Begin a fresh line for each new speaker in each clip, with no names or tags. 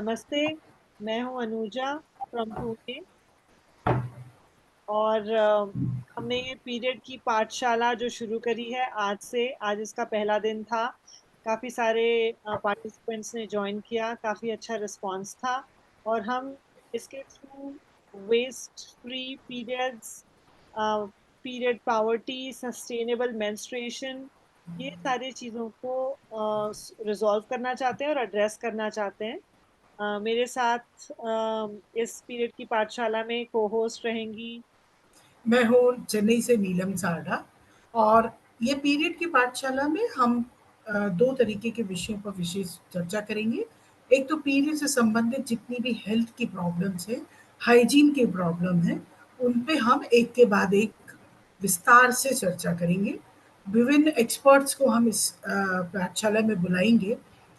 नमस्ते। मैं हूं अनुजा फ्रॉम पुणे। और हमने ये पीरियड की पाठशाला जो शुरू करी है आज इसका पहला दिन था। काफ़ी सारे पार्टिसिपेंट्स ने ज्वाइन किया, काफ़ी अच्छा रिस्पांस था। और हम इसके through waste free periods, period poverty, sustainable menstruation, ये सारी चीज़ों को रिजॉल्व करना चाहते हैं और एड्रेस करना चाहते हैं। मेरे साथ इस पीरियड की पाठशाला में को होस्ट रहेंगी।
मैं हूँ चेन्नई से नीलम सारडा। और ये पीरियड की पाठशाला में हम दो तरीके के विषयों पर विशेष चर्चा करेंगे। एक तो पीरियड से संबंधित जितनी भी हेल्थ की प्रॉब्लम्स हैं, हाइजीन की प्रॉब्लम है, उन पे हम एक के बाद एक विस्तार से चर्चा करेंगे। विभिन्न एक्सपर्ट्स को हम इस पाठशाला में बुलाएंगे।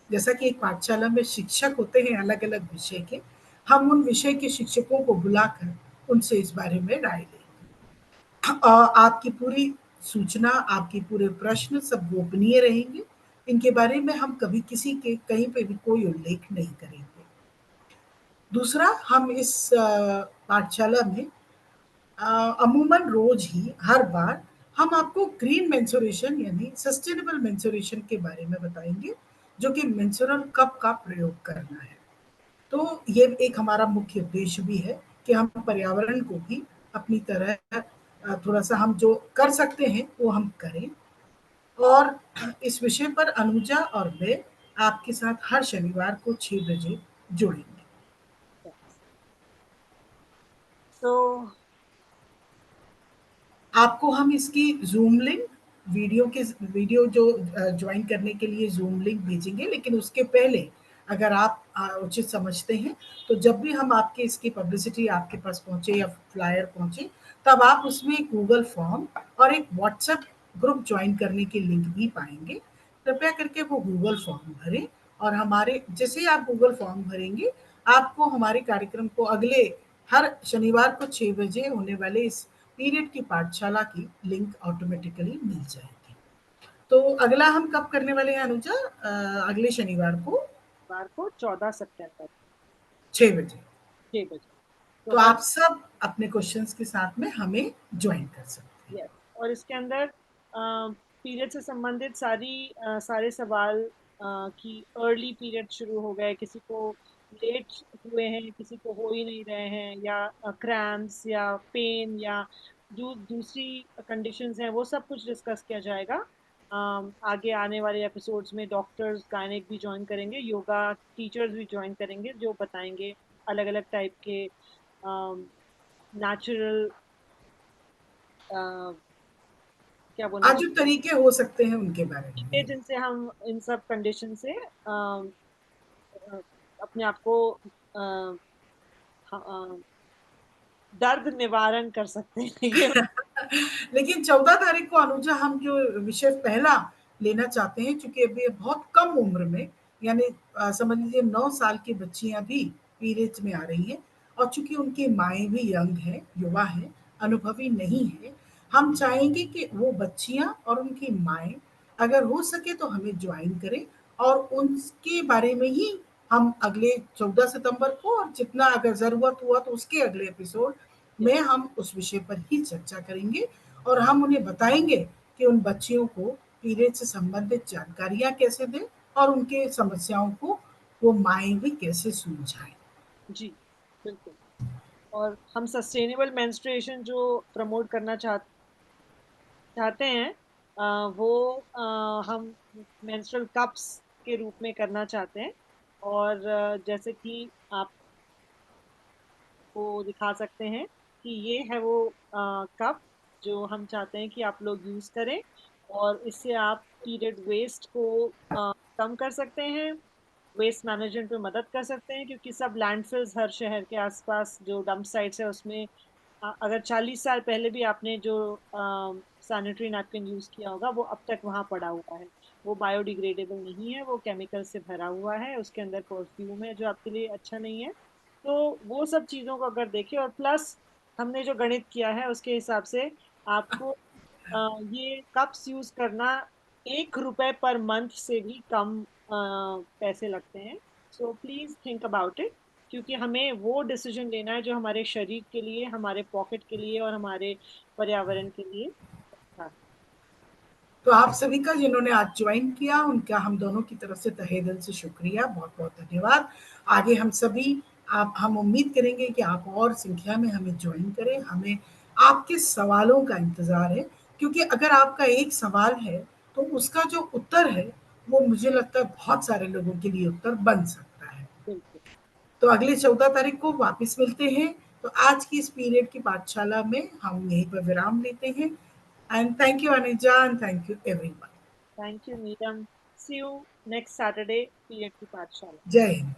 जैसा कि एक पाठशाला में शिक्षक होते हैं अलग अलग विषय के, हम उन विषय के शिक्षकों को बुलाकर उनसे इस बारे में राय लेंगे। आपकी पूरी सूचना, आपके पूरे प्रश्न सब गोपनीय रहेंगे। इनके बारे में हम कभी किसी के कहीं पे भी कोई उल्लेख नहीं करेंगे। दूसरा, हम इस पाठशाला में अ, अमूमन रोज ही हर बार हम आपको ग्रीन मेंसुरेशन यानी सस्टेनेबल मेंसुरेशन के बारे में बताएंगे, जो कि मेंसुरल कप का प्रयोग करना है। तो ये एक हमारा मुख्य उद्देश्य भी है कि हम पर्यावरण को भी अपनी तरह थोड़ा-सा हम जो कर सकते हैं, वो हम करें। और इस विषय पर अनुजा और मैं आपके साथ हर शनिवार को 6 बजे जुड़ेंगे।
तो
आपको हम इसकी ज़ूम लिंक, वीडियो जो जॉइन करने के लिए ज़ूम लिंक भेजेंगे, लेकिन उसके पहले अगर आप उचित समझते हैं, तो जब भी हम आपके इसकी पब्लिसिटी आपके पास पहुँचे या फ्लायर पहुँचे, तब आप उसमें एक गूगल फॉर्म और एक व्हाट्सएप ग्रुप जॉइन करने की लिंक भी पाएँगे। कृपया करके वो गूगल फॉर्म भरें। और हमारे जैसे ही आप गूगल फॉर्म भरेंगे, आपको हमारे कार्यक्रम को अगले हर शनिवार को 6 बजे होने वाले इस पीरियड की पाठशाला की लिंक ऑटोमेटिकली मिल जाएगी। तो अगला हम कब करने वाले हैं अनुजा? अगले शनिवार को
बार को 14 सितंबर,
6 बजे।
6 बजे। तो
तो
हर
आप सब अपने क्वेश्चंस के साथ में हमें ज्वाइन कर सकते हैं।
यस, और इसके अंदर पीरियड से संबंधित सारे सवाल, कि अर्ली पीरियड शुरू हो गए, किसी को लेट हुए हैं, किसी को हो ही नहीं रहे हैं, या क्रैम्प्स या पेन या जो दूसरी कंडीशंस हैं, वो सब कुछ डिस्कस किया जाएगा। आगे आने वाले एपिसोड्स में डॉक्टर्स, गायनेक भी ज्वाइन करेंगे, योगा टीचर्स भी ज्वाइन करेंगे, जो बताएंगे अलग अलग टाइप के नेचुरल, क्या बोलना
आज जो तरीके हो सकते हैं उनके बारे
चाहिए,
में।
जिनसे हम इन सब कंडीशन से अपने आप को अ, दर्द निवारण कर सकते हैं। ये
लेकिन 14 तारीख को अनुजा हम जो विषय पहला लेना चाहते हैं, चूंकि अभी बहुत कम उम्र में, यानी समझ लीजिए 9 साल की बच्चियां भी पीरियड्स में आ रही हैं, और चूंकि उनकी माएँ भी यंग हैं, युवा हैं, अनुभवी नहीं है, हम चाहेंगे कि वो बच्चियां और उनकी माएँ अगर हो सके तो हमें ज्वाइन करें। और उनके बारे में ही हम अगले 14 सितंबर को, और जितना अगर ज़रूरत हुआ तो उसके अगले एपिसोड में हम उस विषय पर ही चर्चा करेंगे। और हम उन्हें बताएंगे कि उन बच्चियों को पीरियड से संबंधित जानकारियां कैसे दें, और उनके समस्याओं को वो माएँ भी कैसे सुलझाएं।
जी, बिल्कुल। और हम सस्टेनेबल मेंस्ट्रुएशन जो प्रमोट करना चाहते हैं, वो हम मेंस्ट्रुअल कप्स के रूप में करना चाहते हैं। और जैसे कि आपको दिखा सकते हैं कि ये है वो कप जो हम चाहते हैं कि आप लोग यूज करें, और इससे आप पीरियड वेस्ट को कम कर सकते हैं, वेस्ट मैनेजमेंट में मदद कर सकते हैं, क्योंकि सब लैंडफिल्स हर शहर के आसपास जो डंप साइट्स है उसमें, अगर 40 साल पहले भी आपने जो सैनिटरी नैपकिन यूज किया होगा, वो अब तक वहां पड़ा हुआ है। वो बायोडिग्रेडेबल नहीं है, वो केमिकल से भरा हुआ है, उसके अंदर परफ्यूम है जो आपके लिए अच्छा नहीं है। तो वो सब चीज़ों को अगर देखें, और प्लस हमने जो गणित किया है उसके हिसाब से आपको ये कप्स यूज करना 1 रुपए पर मंथ से भी कम पैसे लगते हैं। So please think about it, क्योंकि हमें वो डिसीजन लेना है जो हमारे शरीर के लिए, हमारे पॉकेट के लिए और हमारे पर्यावरण के लिए अच्छा है।
तो आप सभी का जिन्होंने आज ज्वाइन किया, उनका हम दोनों की तरफ से तहे दिल से शुक्रिया, बहुत बहुत धन्यवाद। आगे हम सभी, आप, हम उम्मीद करेंगे कि आप और संख्या में हमें ज्वाइन करें। हमें आपके सवालों का इंतजार है, क्योंकि अगर आपका एक सवाल है तो उसका जो उत्तर है वो मुझे लगता है बहुत सारे लोगों के लिए उत्तर बन सकता है।
बिल्कुल।
तो अगले 14 तारीख को वापस मिलते हैं। तो आज की इस पीरियड की पाठशाला में हम यहीं पर विराम लेते हैं। And thank you Anuja, and thank you everyone.
Thank you Neelam. See you next Saturday, period की पाठशाला।
जय हिंद।